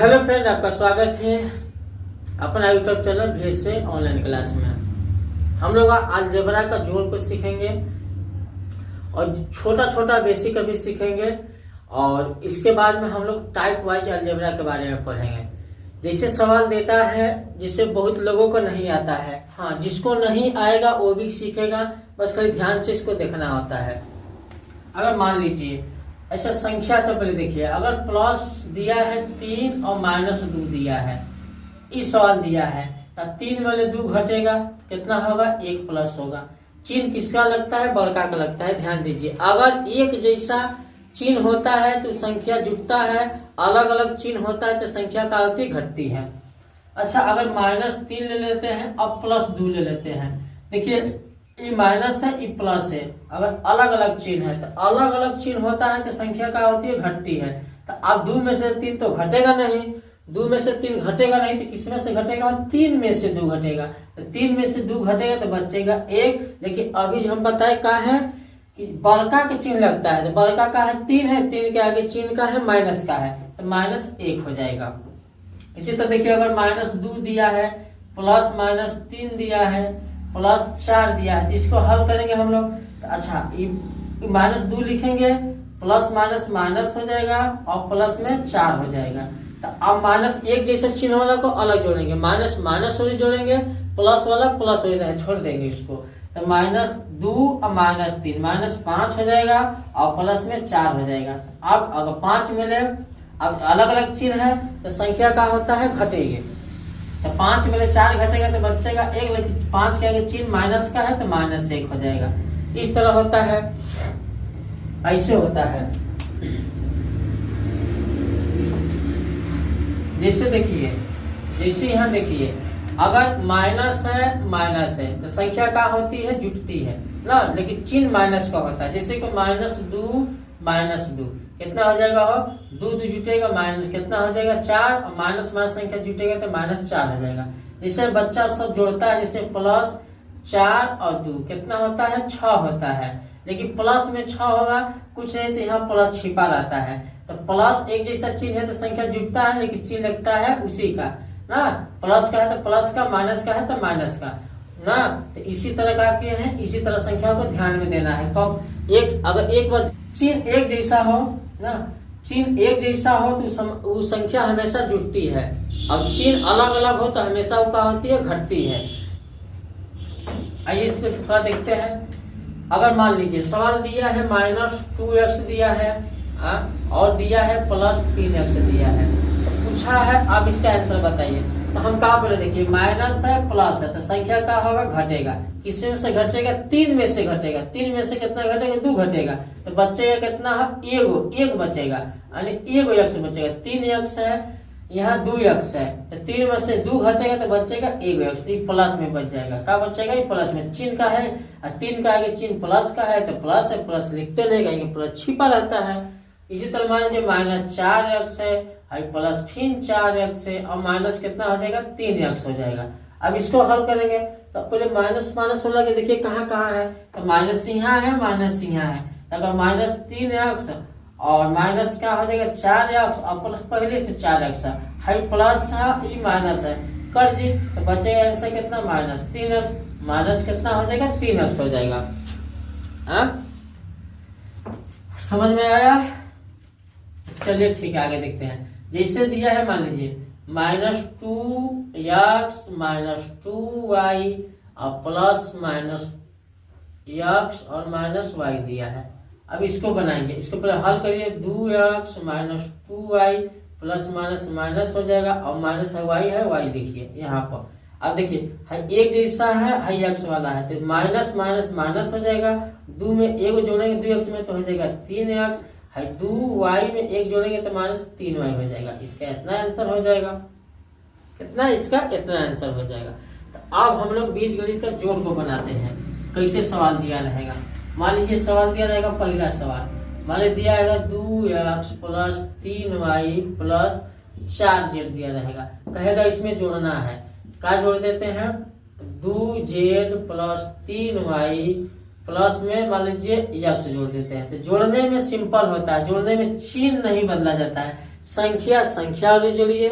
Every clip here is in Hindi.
हेलो फ्रेंड, आपका स्वागत है अपना यूट्यूब चैनल भेज से ऑनलाइन क्लास में। हम लोग अलजेब्रा का जोड़ को सीखेंगे और छोटा छोटा बेसिक अभी सीखेंगे और इसके बाद में हम लोग टाइप वाइज अलजेब्रा के बारे में पढ़ेंगे। जैसे सवाल देता है जिसे बहुत लोगों को नहीं आता है, हाँ जिसको नहीं आएगा वो भी सीखेगा, बस खाली ध्यान से इसको देखना होता है। अगर मान लीजिए ऐसा संख्या से पहले देखिए, अगर प्लस दिया है 3 और -2 दिया है, इस सवाल दिया है तो 3 में 2 घटेगा, कितना होगा 1 प्लस होगा। चिन्ह किसका लगता है? बड़का का लगता है। ध्यान दीजिए, अगर एक जैसा चिन्ह होता है तो संख्या जुटता है, अलग अलग चिन्ह होता है तो संख्या का होती घटती है। अच्छा, अगर -3 ले लेते हैं अब +2 ले लेते हैं, देखिए ये माइनस है ये प्लस है, अगर अलग अलग चिन्ह है तो अलग अलग चिन्ह होता है तो संख्या क्या होती है? घटती है। तो अब 2 में से 3 तो घटेगा नहीं, 2 में से 3 घटेगा नहीं तो किस में से घटेगा? 3 में से 2 घटेगा। तो 3 में से 2 घटेगा तो बचेगा 1। लेकिन अभी हम बताए क्या है कि बड़का के चिन्ह लगता है, तो बड़का का है 3 है, 3 के आगे चिन्ह का है माइनस का है तो -1 हो जाएगा। इसी तरह देखिए, अगर -2 दिया है, प्लस -3 दिया है, +4 दिया है, तो इसको हल करेंगे हम लोग। तो अच्छा, -2 लिखेंगे, प्लस माइनस माइनस हो जाएगा और प्लस में 4 हो जाएगा। तो अब -1 जैसा चिन्ह वाला को अलग जोड़ेंगे, माइनस माइनस वाले जोड़ेंगे, प्लस वाला प्लस वाले छोड़ देंगे इसको। तो -2 और -3 -5 हो जाएगा और प्लस में 4 हो जाएगा। अब अगर 5 मिले, अब अलग अलग चिन्ह है तो संख्या का होता है घटेगी। तो 5 में 4 घटेगा तो बचेगा 1, लेकिन 5 के आगे चिन्ह माइनस का है तो -1 हो जाएगा। इस तरह होता है, ऐसे होता है। जैसे देखिए, जैसे यहाँ देखिए, अगर माइनस है तो संख्या क्या होती है? जुटती है ना, लेकिन चिन्ह माइनस का होता है। जैसे कि -2 कितना हो जाएगा? 2 जुटेगा, माइनस कितना हो जाएगा? 4, और माइनस संख्या जुटेगा तो -4 हो जाएगा। जैसे बच्चा सब जोड़ता है, जैसे +4 और 2 कितना होता है? 6 होता है, लेकिन प्लस में 6 होगा, कुछ नहीं तो यहाँ प्लस छिपा रहता है। तो प्लस एक जैसा चिन्ह है तो संख्या जुटता है, लेकिन चिन्ह लगता है उसी का ना, प्लस का है तो प्लस का, माइनस का है तो माइनस का ना। तो इसी तरह का किए हैं, इसी तरह संख्या को ध्यान में देना है। कब अगर एक बार चिन्ह एक जैसा हो ना, चिन्ह एक जैसा हो तो वो संख्या हमेशा जुटती है, और चिन्ह अलग अलग हो तो हमेशा वो क्या होती है? घटती है। आइए इसमें थोड़ा देखते हैं। अगर मान लीजिए सवाल दिया है -2x दिया है और दिया है +3x दिया है, तो पूछा है अब इसका आंसर बताइए। तो हम क्या बोले? देखिए, माइनस है प्लस है तो संख्या क्या होगा? घटेगा। किस में से घटेगा? 3 में से घटेगा। 3 में से कितना घटेगा? 2 घटेगा। तो बचेगा कितना है? 1 बचेगा, यानी 1x बचेगा। 3x है, यहाँ 2x है, तो 3 में से 2 घटेगा तो बचेगा 1x, तो प्लस में बच जाएगा। क्या बचेगा? ये प्लस में चिन्ह का है, और 3 का आगे चिन्ह प्लस का है तो प्लस है, प्लस लिखते रहेगा, प्लस छिपा रहता है। इसी तरह मान लीजिए -4x है, प्लस फिर 4x है, और माइनस कितना हो जाएगा? 3x हो जाएगा। अब इसको हल करेंगे तो पहले माइनस माइनस वाला के देखिए कहाँ कहाँ है, तो माइनस यहाँ है, माइनस यहाँ है। तो अगर -3x और माइनस क्या हो जाएगा? 4x और प्लस पहले से 4x है, प्लस है, ये माइनस है, कर जी तो बचेगा आंसर कितना? -3x, माइनस कितना हो जाएगा? 3x हो जाएगा। समझ में आया? चलिए ठीक है, आगे देखते हैं। जैसे दिया है, मान लीजिए -2x -2y और +- और -y दिया है। अब इसको बनाएंगे, इसको पहले हल करिए। 2x -2y प्लस हो जाएगा, और -y है, y देखिए यहाँ पर। अब देखिए एक जैसा है, x वाला है तो माइनस माइनस माइनस हो जाएगा। 2 में 1 जोड़ेंगे 2x में तो हो जाएगा 3x, 2y में 1 जोड़ेंगे तो -3y हो जाएगा। इसका इतना आंसर हो जाएगा। कितना? इसका इतना आंसर हो जाएगा। तो अब हम लोग बीजगणित का जोड़ को बनाते हैं। कैसे सवाल दिया रहेगा? मान लीजिए सवाल दिया रहेगा, पहला सवाल मान लीजिए दिया रहेगा 2x + 3y + 4z दिया रहेगा। कहेगा इसमें जोड़ना है, क्या जोड़ देते हैं? 2z + 3y प्लस में मान लीजिए x जोड़ देते हैं। तो जोड़ने में सिंपल होता है, जोड़ने में चिन्ह नहीं बदला जाता है। संख्या संख्या वाले जोड़िए।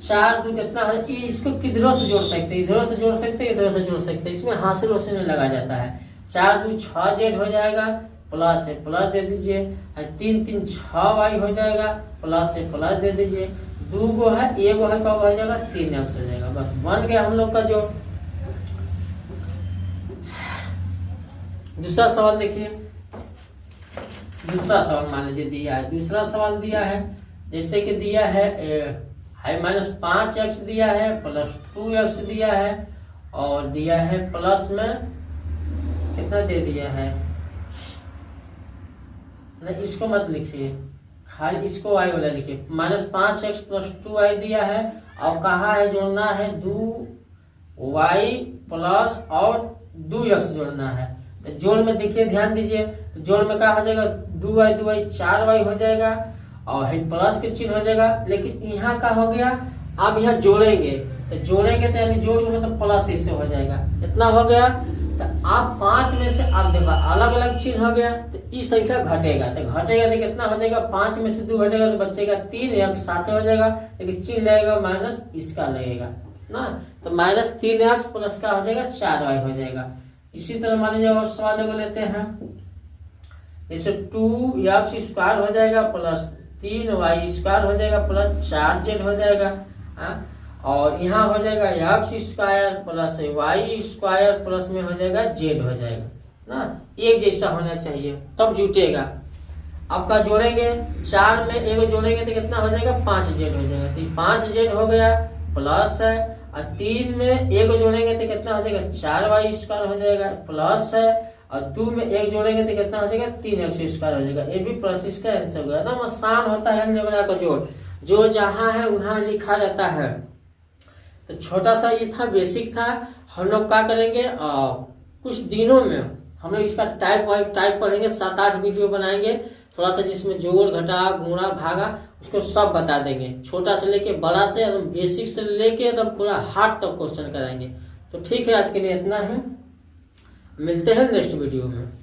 4 2 कितना है, इसको किधरों से जोड़ सकते हैं, इधरों से जोड़ सकते हैं, इधरों से जोड़ सकते हैं, इसमें हासिल वैसे नहीं लगा जाता है। 4 2 6 जेड हो जाएगा, प्लस है प्लस दे दीजिए। 3 3 6 वाई हो जाएगा, प्लस है प्लस दे दीजिए। 2 गो है, 1 गो है, कब हो जाएगा 3 एक्स हो जाएगा। बस बन गया हम लोग का जोड़। दूसरा सवाल देखिए, दूसरा सवाल मान लीजिए दिया है। दूसरा सवाल दिया है जैसे कि दिया है -5x दिया है, प्लस 2x दिया है, और दिया है प्लस में कितना दे दिया है, नहीं इसको मत लिखिए, खाली इसको y वाला लिखिए। -5x प्लस 2y दिया है, और कहा है जोड़ना है 2y प्लस और 2x जोड़ना है। तो जोड़ में देखिए ध्यान दीजिए, तो जोड़ में क्या हो जाएगा 2y 2y 4y हो जाएगा, और है प्लस के चिन्ह हो जाएगा। लेकिन यहाँ का हो गया, आप यहाँ जोड़ेंगे, तो जोड़ेंगे तो यानी जोड़ के मतलब प्लस इससे हो जाएगा, इतना हो गया। तो आप 5 में से आप देखो अलग अलग चिन्ह हो गया, तो ये संख्या घटेगा, तो घटेगा तो कितना हो जाएगा, 5 में से 2 घटेगा तो बचेगा 3, एक साथ हो जाएगा, लेकिन चिन्ह लगेगा माइनस इसका लगेगा ना, तो -3x प्लस का हो जाएगा 4y हो जाएगा। इसी तरह मान लीजिए और सवाल को लेते हैं, जैसे 2x स्क्वायर हो जाएगा प्लस 3y स्क्वायर हो जाएगा प्लस 4z हो जाएगा, और यहाँ हो जाएगा x square plus y square plus में हो जाएगा z हो जाएगा ना, एक जैसा होना चाहिए तब जुटेगा। आपका जोड़ेंगे 4 में एक जोड़ेंगे तो कितना हो जाएगा 5z हो जाएगा, तो 5z हो गया प्लस है, और 3 में एक जोड़ेंगे तो कितना हो जाएगा 4y स्क्वायर हो जाएगा प्लस है, और 2 में एक जोड़ेंगे तो कितना हो जाएगा 3x स्क्वायर हो जाएगा। ये भी प्लस इसका आंसर हो गया। एकदम आसान होता है अलजेब्रा का जोड़, जो जहाँ है वहाँ लिखा रहता है। तो छोटा सा ये था, बेसिक था। हम लोग क्या करेंगे कुछ दिनों में हम लोग इसका टाइप पढ़ेंगे, 7-8 वीडियो बनाएंगे, थोड़ा सा जिसमें जोड़ घटा गुणा भागा उसको सब बता देंगे, छोटा से लेके बड़ा से, एकदम बेसिक से लेके एकदम पूरा हार्ड तक क्वेश्चन कराएंगे। तो ठीक है, आज के लिए इतना है, मिलते हैं नेक्स्ट वीडियो में।